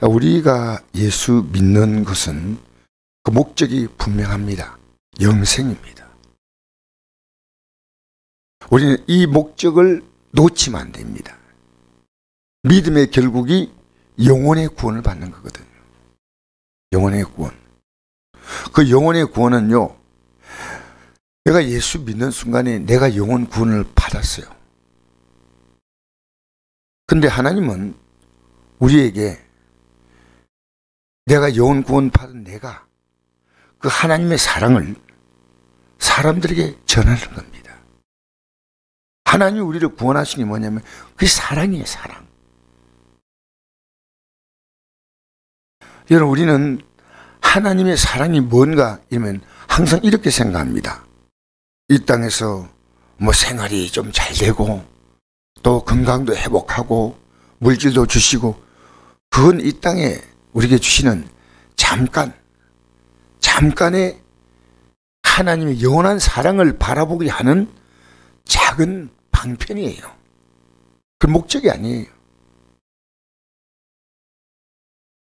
우리가 예수 믿는 것은 그 목적이 분명합니다. 영생입니다. 우리는 이 목적을 놓치면 안 됩니다. 믿음의 결국이 영혼의 구원을 받는 거거든요. 영혼의 구원. 그 영혼의 구원은요, 내가 예수 믿는 순간에 내가 영혼 구원을 받았어요. 근데 하나님은 우리에게 내가 영혼 구원 받은 내가 그 하나님의 사랑을 사람들에게 전하는 겁니다. 하나님이 우리를 구원하신 게 뭐냐면 그게 사랑이에요, 사랑. 여러분, 우리는 하나님의 사랑이 뭔가 이러면 항상 이렇게 생각합니다. 이 땅에서 뭐 생활이 좀 잘 되고 또 건강도 회복하고 물질도 주시고, 그건 이 땅에 우리에게 주시는 잠깐의 하나님의 영원한 사랑을 바라보게 하는 작은 방편이에요. 그 목적이 아니에요.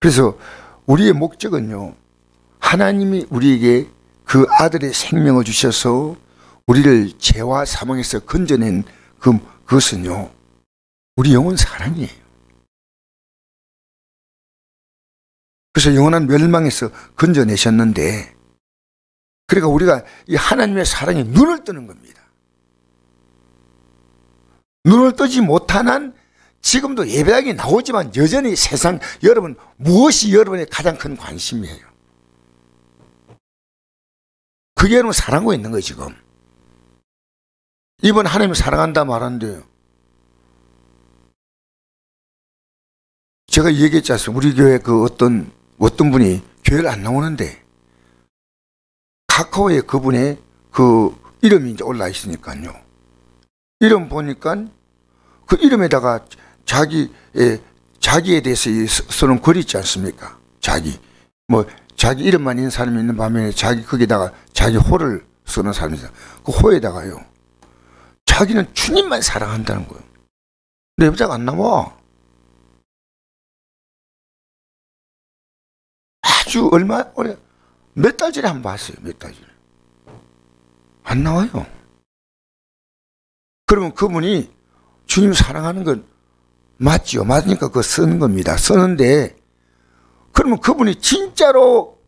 그래서 우리의 목적은요, 하나님이 우리에게 그 아들의 생명을 주셔서 우리를 죄와 사망에서 건져낸 그것은요, 우리 영혼 사랑이에요. 그래서 영원한 멸망에서 건져내셨는데, 그러니까 우리가 이 하나님의 사랑에 눈을 뜨는 겁니다. 눈을 뜨지 못한 한 지금도 예배당에 나오지만 여전히 세상, 여러분, 무엇이 여러분의 가장 큰 관심이에요? 그게 여러분 사랑하고 있는 거예요, 지금. 이번 하나님을 사랑한다 말하는데요, 제가 얘기했지 않습니까? 우리 교회 그 어떤 분이 교회를 안 나오는데 카카오에 그분의 그 이름이 이제 올라 있으니까요. 이름 보니까 그 이름에다가 자기에 대해서 쓰는 글이 있지 않습니까? 자기 이름만 있는 사람이 있는 반면에 거기다가 자기 호를 쓰는 사람이 있어요. 그 호에다가요, 자기는 주님만 사랑한다는 거예요. 근데 여자가 안 나와. 아주 몇 달 전에 한번 봤어요. 몇 달 전에. 안 나와요. 그러면 그분이 주님 사랑하는 건 맞죠. 맞으니까 그거 쓰는 겁니다. 쓰는데, 그러면 그분이 진짜로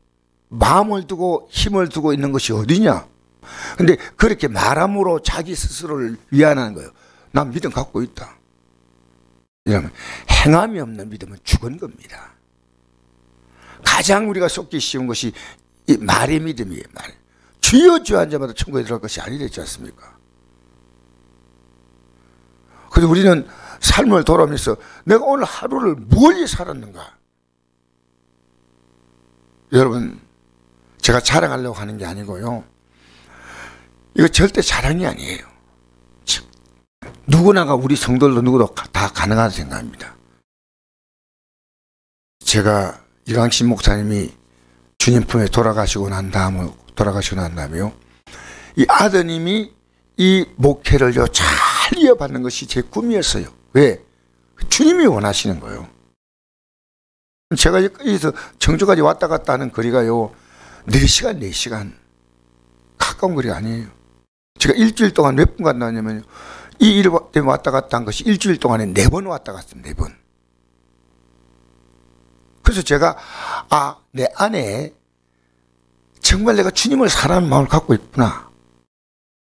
마음을 두고 힘을 두고 있는 것이 어디냐? 근데 그렇게 말함으로 자기 스스로를 위안하는 거예요. 난 믿음 갖고 있다. 이러면 행함이 없는 믿음은 죽은 겁니다. 가장 우리가 속기 쉬운 것이 이 말의 믿음이에요. 말. 주여 주여 한 자마다 천국에 들어갈 것이 아니랬지 않습니까? 그래서 우리는 삶을 돌아오면서 내가 오늘 하루를 멀리 살았는가? 여러분, 제가 자랑하려고 하는 게 아니고요, 이거 절대 자랑이 아니에요. 누구나가, 우리 성도들도 누구도 다 가능하다 생각합니다. 제가 이광신 목사님이 주님 품에 돌아가시고 난 다음에요, 이 아드님이 이 목회를요 잘 이어받는 것이 제 꿈이었어요. 왜? 주님이 원하시는 거예요. 제가 여기서 청주까지 왔다 갔다 하는 거리가요 4시간 가까운 거리가 아니에요. 제가 일주일 동안 몇 분 갔다 왔냐면요, 이 일 때문에 왔다 갔다 한 것이 일주일 동안에 4번 왔다 갔습니다. 4번. 그래서 제가 내 안에 정말 내가 주님을 사랑하는 마음을 갖고 있구나,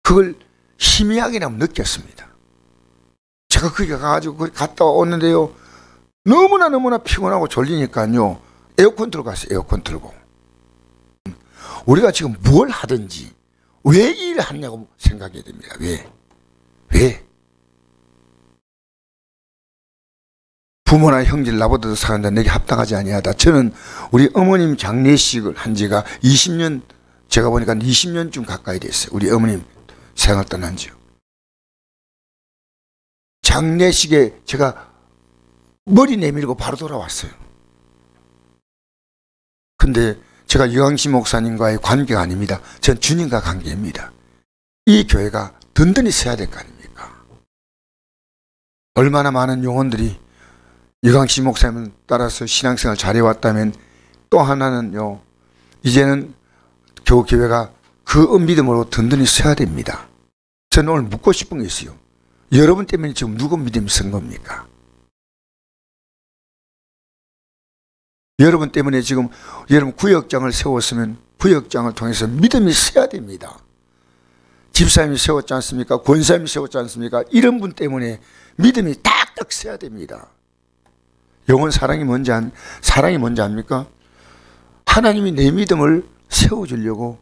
그걸 희미하게나마 느꼈습니다. 제가 거기 가가지고 거기 갔다 오는데요, 너무나 피곤하고 졸리니까요 에어컨 틀고 갔어요. 에어컨 틀고. 우리가 지금 뭘 하든지 왜 이 일을 하냐고 생각해야 됩니다. 왜? 부모나 형제를 나보다도 사랑한다, 내게 합당하지 아니하다. 저는 우리 어머님 장례식을 한 지가 20년, 제가 보니까 20년쯤 가까이 됐어요. 우리 어머님 생을 떠난 지요. 장례식에 제가 머리 내밀고 바로 돌아왔어요. 근데 제가 이광신 목사님과의 관계가 아닙니다. 전 주님과 관계입니다. 이 교회가 든든히 서야 될 거 아닙니까? 얼마나 많은 영혼들이 이광식 목사님을 따라서 신앙생활 잘해왔다면 또 하나는요, 이제는 교회가 그 믿음으로 든든히 서야 됩니다. 저는 오늘 묻고 싶은 게 있어요. 여러분 때문에 지금 누구 믿음이 선 겁니까? 여러분 때문에 지금 여러분 구역장을 세웠으면 구역장을 통해서 믿음이 서야 됩니다. 집사님이 세웠지 않습니까? 권사님이 세웠지 않습니까? 이런 분 때문에 믿음이 딱딱 서야 됩니다. 영원 사랑이 뭔지 압니까? 하나님이 내 믿음을 세워주려고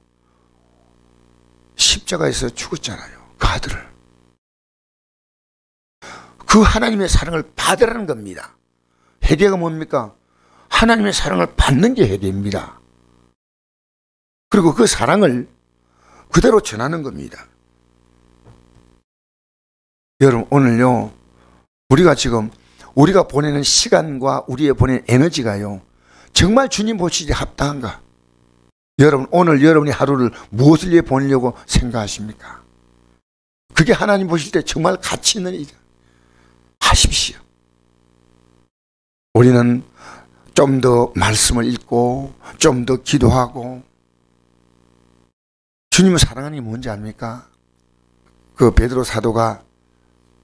십자가에서 죽었잖아요. 그 아들을. 그 하나님의 사랑을 받으라는 겁니다. 회개가 뭡니까? 하나님의 사랑을 받는 게 회개입니다. 그리고 그 사랑을 그대로 전하는 겁니다. 여러분, 오늘요, 우리가 보내는 시간과 우리의 보내는 에너지가요, 정말 주님 보시기에 합당한가? 여러분, 오늘 여러분이 하루를 무엇을 위해 보내려고 생각하십니까? 그게 하나님 보실 때 정말 가치 있는 일이다. 하십시오. 우리는 좀 더 말씀을 읽고 좀 더 기도하고, 주님을 사랑하는 게 뭔지 압니까? 그 베드로 사도가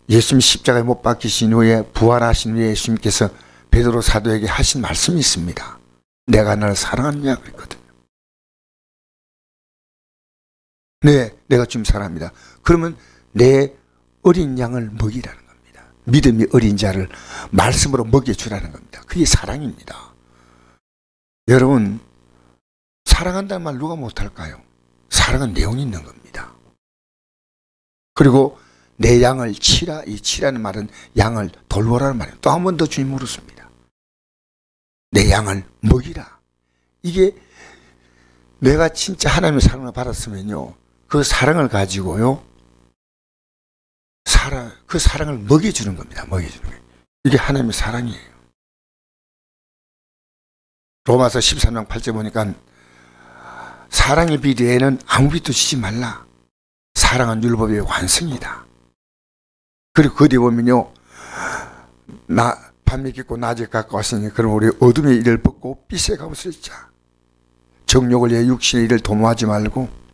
예수님 십자가에 못 박히신 후에 부활하신 후에 예수님께서 베드로 사도에게 하신 말씀이 있습니다. 내가 너를 사랑하느냐 그랬거든요. 네, 내가 주님 사랑합니다. 그러면 내 어린 양을 먹이라는 겁니다. 믿음이 어린 자를 말씀으로 먹여주라는 겁니다. 그게 사랑입니다. 여러분, 사랑한다는 말 누가 못할까요? 사랑은 내용이 있는 겁니다. 그리고 내 양을 치라. 이 치라는 말은 양을 돌보라는 말이에요. 또 한 번 더 주님 물었습니다. 내 양을 먹이라. 이게 내가 진짜 하나님의 사랑을 받았으면요, 그 사랑을 가지고요, 그 사랑을 먹여주는 겁니다. 먹여주는 거예요. 이게 하나님의 사랑이에요. 로마서 13장 8절 보니까 사랑의 비례에는 아무 빛도 지지 말라. 사랑은 율법의 완성이다. 그리고 그 뒤에 보면요, 밤이 깊고 낮에 가까웠으니 그럼 우리 어둠의 일을 벗고 빛의 값을 입자. 정욕을 위해 육신의 일을 도모하지 말고,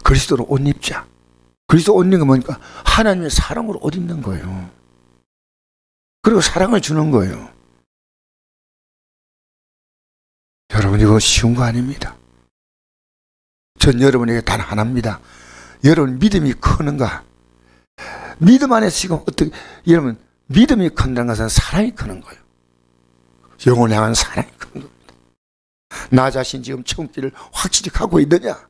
그리스도로 옷 입자. 그리스도 옷 입는 건 뭐니까? 하나님의 사랑으로 옷 입는 거예요. 그리고 사랑을 주는 거예요. 여러분, 이거 쉬운 거 아닙니다. 전 여러분에게 단 하나입니다. 여러분 믿음이 크는가? 믿음 안에서 지금 어떻게, 여러분 믿음이 큰다는 것은 사랑이 크는 거예요. 영혼을 향한 사랑이 큰 겁니다. 나 자신 지금 천국길을 확실히 가고 있느냐?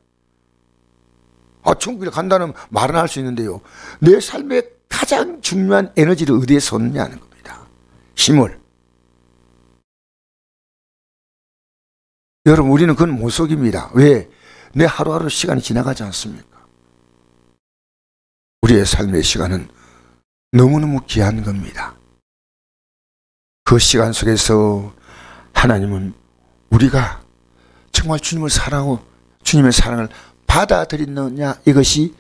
천국길 간다는 말은 할 수 있는데요, 내 삶의 가장 중요한 에너지를 어디에 쏟느냐는 겁니다. 힘을. 여러분, 우리는 그건 못 속입니다. 왜? 내 하루하루 시간이 지나가지 않습니까? 우리의 삶의 시간은 너무너무 귀한 겁니다. 그 시간 속에서 하나님은 우리가 정말 주님을 사랑하고 주님의 사랑을 받아들이느냐, 이것이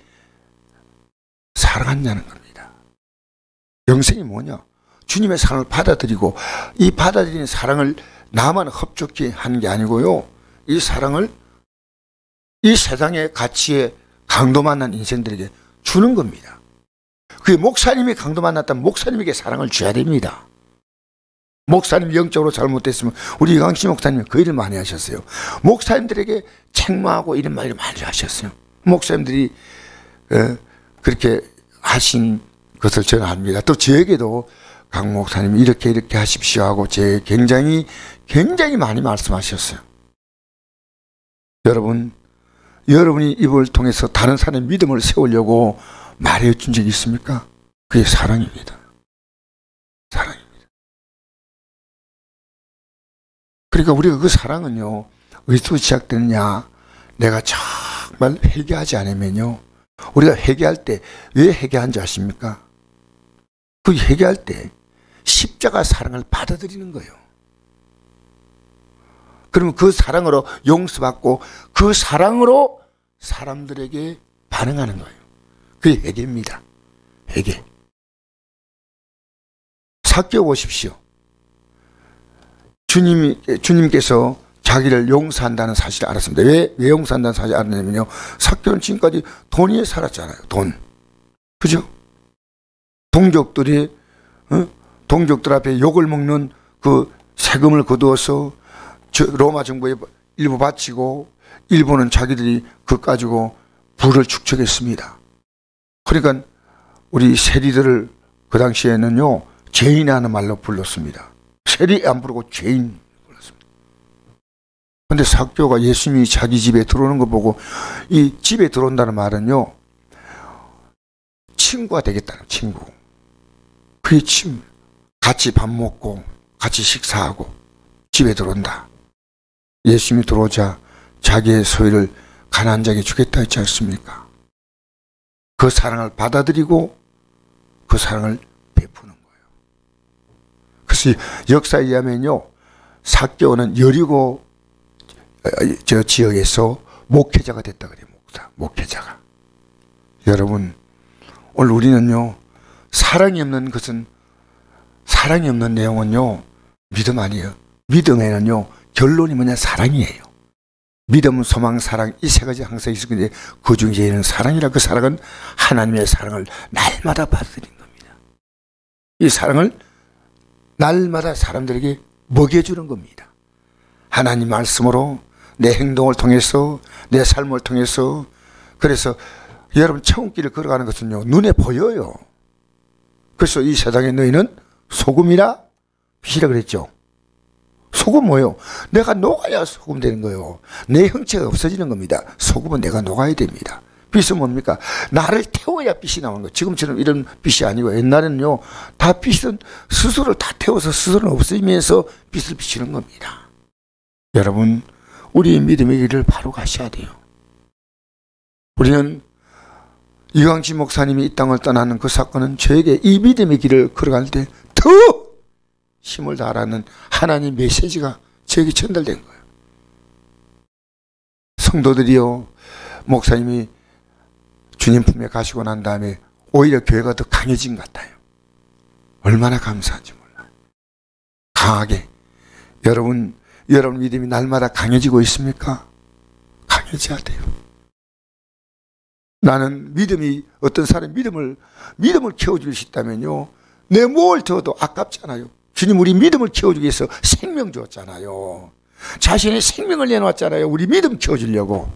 사랑하냐는 겁니다. 영생이 뭐냐? 주님의 사랑을 받아들이고, 이 받아들이는 사랑을 나만 흡족히 하는 게 아니고요, 이 사랑을 이 세상의 가치에 강도 만난 인생들에게 주는 겁니다. 그게 목사님이 강도 만났다면 목사님에게 사랑을 줘야 됩니다. 목사님이 영적으로 잘못됐으면, 우리 이광식 목사님이 그 일을 많이 하셨어요. 목사님들에게 책망하고 이런 말을 많이 하셨어요. 목사님들이 그렇게 하신 것을 저는 압니다. 또 저에게도 강 목사님 이렇게 하십시오 하고 제 굉장히 많이 말씀하셨어요. 여러분이 이걸 통해서 다른 사람의 믿음을 세우려고 말해준 적이 있습니까? 그게 사랑입니다. 사랑입니다. 그러니까 우리가 그 사랑은요, 어디서 시작되느냐? 내가 정말 회개하지 않으면요, 우리가 회개할 때 왜 회개한지 아십니까? 그 회개할 때 십자가 사랑을 받아들이는 거예요. 그러면 그 사랑으로 용서받고 그 사랑으로 사람들에게 반응하는 거예요. 그게 회개입니다. 회개. 삭개오 보십시오. 주님께서 자기를 용서한다는 사실을 알았습니다. 왜 용서한다는 사실을 알았냐면요, 삭개오는 지금까지 돈 위에 살았잖아요. 돈. 그죠? 동족들 앞에 욕을 먹는 그 세금을 거두어서 로마 정부에 일부 바치고 일부는 자기들이 그거 가지고 부를 축적했습니다. 그러니까 우리 세리들을 그 당시에는요, 죄인이라는 말로 불렀습니다. 세리 안 부르고 죄인 불렀습니다. 그런데 삭개오가 예수님이 자기 집에 들어오는 거 보고, 이 집에 들어온다는 말은요, 친구가 되겠다는 친구. 그게 친구. 같이 밥 먹고 같이 식사하고 집에 들어온다. 예수님이 들어오자 자기의 소유를 가난한 자에게 주겠다 했지 않습니까? 그 사랑을 받아들이고 그 사랑을 베푸는 거예요. 그래서 역사에 의하면요, 삭개오는 여리고 저 지역에서 목회자가 됐다 그래요. 목회자가. 여러분, 오늘 우리는요, 사랑이 없는 내용은요, 믿음 아니에요. 믿음에는요, 결론이 뭐냐? 사랑이에요. 믿음, 소망, 사랑, 이 세 가지 항상 있을 건데, 그 중에는 사랑이라, 그 사랑은 하나님의 사랑을 날마다 받아들인 겁니다. 이 사랑을 날마다 사람들에게 먹여주는 겁니다. 하나님 말씀으로, 내 행동을 통해서, 내 삶을 통해서. 그래서 여러분, 천국길을 걸어가는 것은요, 눈에 보여요. 그래서 이 세상에 너희는 소금이라 빛이라 그랬죠. 소금 뭐예요? 내가 녹아야 소금 되는 거예요. 내 형체가 없어지는 겁니다. 소금은 내가 녹아야 됩니다. 빛은 뭡니까? 나를 태워야 빛이 나오는 거예요. 지금처럼 이런 빛이 아니고, 옛날에는요, 다 빛은 스스로를 다 태워서 스스로는 없어지면서 빛을 비추는 겁니다. 여러분, 우리 믿음의 길을 바로 가셔야 돼요. 우리는 이광진 목사님이 이 땅을 떠나는 그 사건은 저에게 이 믿음의 길을 걸어갈 때 더 힘을 다하라는 하나님 메시지가 저에게 전달된 거예요. 성도들이요, 목사님이 주님 품에 가시고 난 다음에 오히려 교회가 더 강해진 것 같아요. 얼마나 감사한지 몰라요. 강하게. 여러분 믿음이 날마다 강해지고 있습니까? 강해져야 돼요. 나는 믿음이, 어떤 사람이 믿음을 키워줄 수 있다면요, 내 뭘 줘도 아깝잖아요. 주님 우리 믿음을 키워주기 위해서 생명 줬잖아요. 자신의 생명을 내놓았잖아요. 우리 믿음 키워주려고.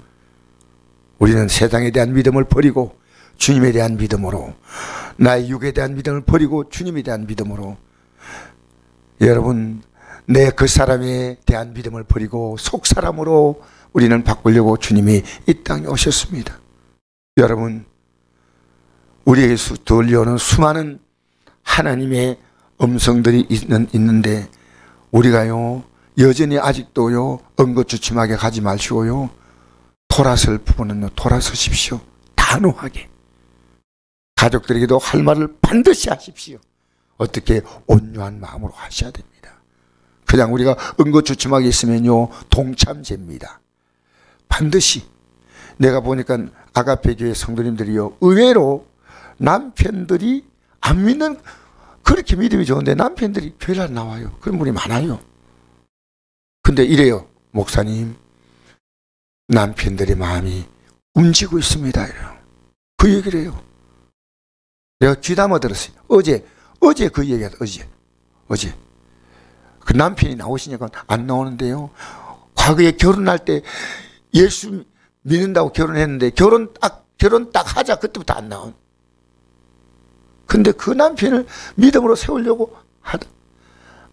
우리는 세상에 대한 믿음을 버리고 주님에 대한 믿음으로, 나의 육에 대한 믿음을 버리고 주님에 대한 믿음으로, 여러분, 내 그 사람에 대한 믿음을 버리고 속 사람으로 우리는 바꾸려고 주님이 이 땅에 오셨습니다. 여러분, 우리에게 들려오는 수많은 하나님의 음성들이 있는데, 우리가요, 여전히 아직도요, 언거주춤하게 가지 마시고요, 돌아설 부분은요, 돌아서십시오. 단호하게. 가족들에게도 할 말을 반드시 하십시오. 어떻게? 온유한 마음으로 하셔야 됩니다. 그냥 우리가 언거주춤하게 있으면요, 동참제입니다. 반드시. 내가 보니까 아가페 교회 성도님들이요, 의외로 남편들이 안 믿는, 그렇게 믿음이 좋은데 남편들이 교회를 안 나와요. 그런 분이 많아요. 근데 이래요, 목사님, 남편들의 마음이 움직이고 있습니다. 이래요. 그 얘기를 해요. 내가 귀담아 들었어요. 어제 그 얘기하다. 어제 그 남편이 나오시니까 안 나오는데요, 과거에 결혼할 때 예수 믿는다고 결혼했는데 결혼 딱 하자 그때부터 안 나온. 근데 그 남편을 믿음으로 세우려고 하다.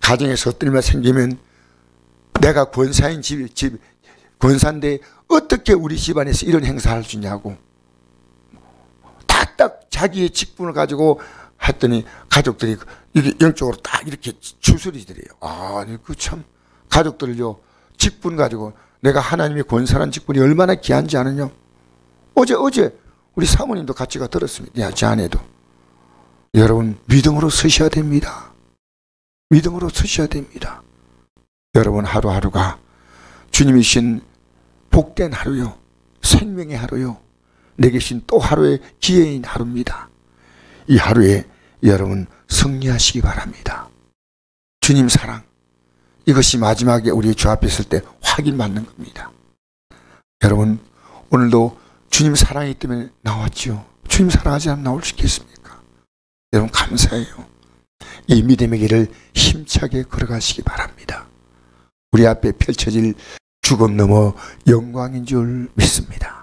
가정에서 어떤 일만 생기면, 내가 권사인 권사인데 어떻게 우리 집안에서 이런 행사할 수 있냐고 딱 자기의 직분을 가지고 했더니 가족들이 이게 영적으로 딱 이렇게 추스리더래요. 그 참, 가족들요, 직분 가지고, 내가 하나님의 권사란 직분이 얼마나 귀한지 아느냐. 어제 우리 사모님도 같이 가 들었습니다. 제 아내도. 여러분, 믿음으로 서셔야 됩니다. 믿음으로 서셔야 됩니다. 여러분, 하루하루가 주님이 주신 복된 하루요, 생명의 하루요, 내게 주신 또 하루의 기회인 하루입니다. 이 하루에 여러분 승리하시기 바랍니다. 주님 사랑, 이것이 마지막에 우리 주 앞에 있을 때 확인받는 겁니다. 여러분, 오늘도 주님 사랑이기 때문에 나왔죠. 주님 사랑하지 않으면 나올 수 있겠습니까? 여러분 감사해요. 이 믿음의 길을 힘차게 걸어가시기 바랍니다. 우리 앞에 펼쳐질 죽음 넘어 영광인 줄 믿습니다.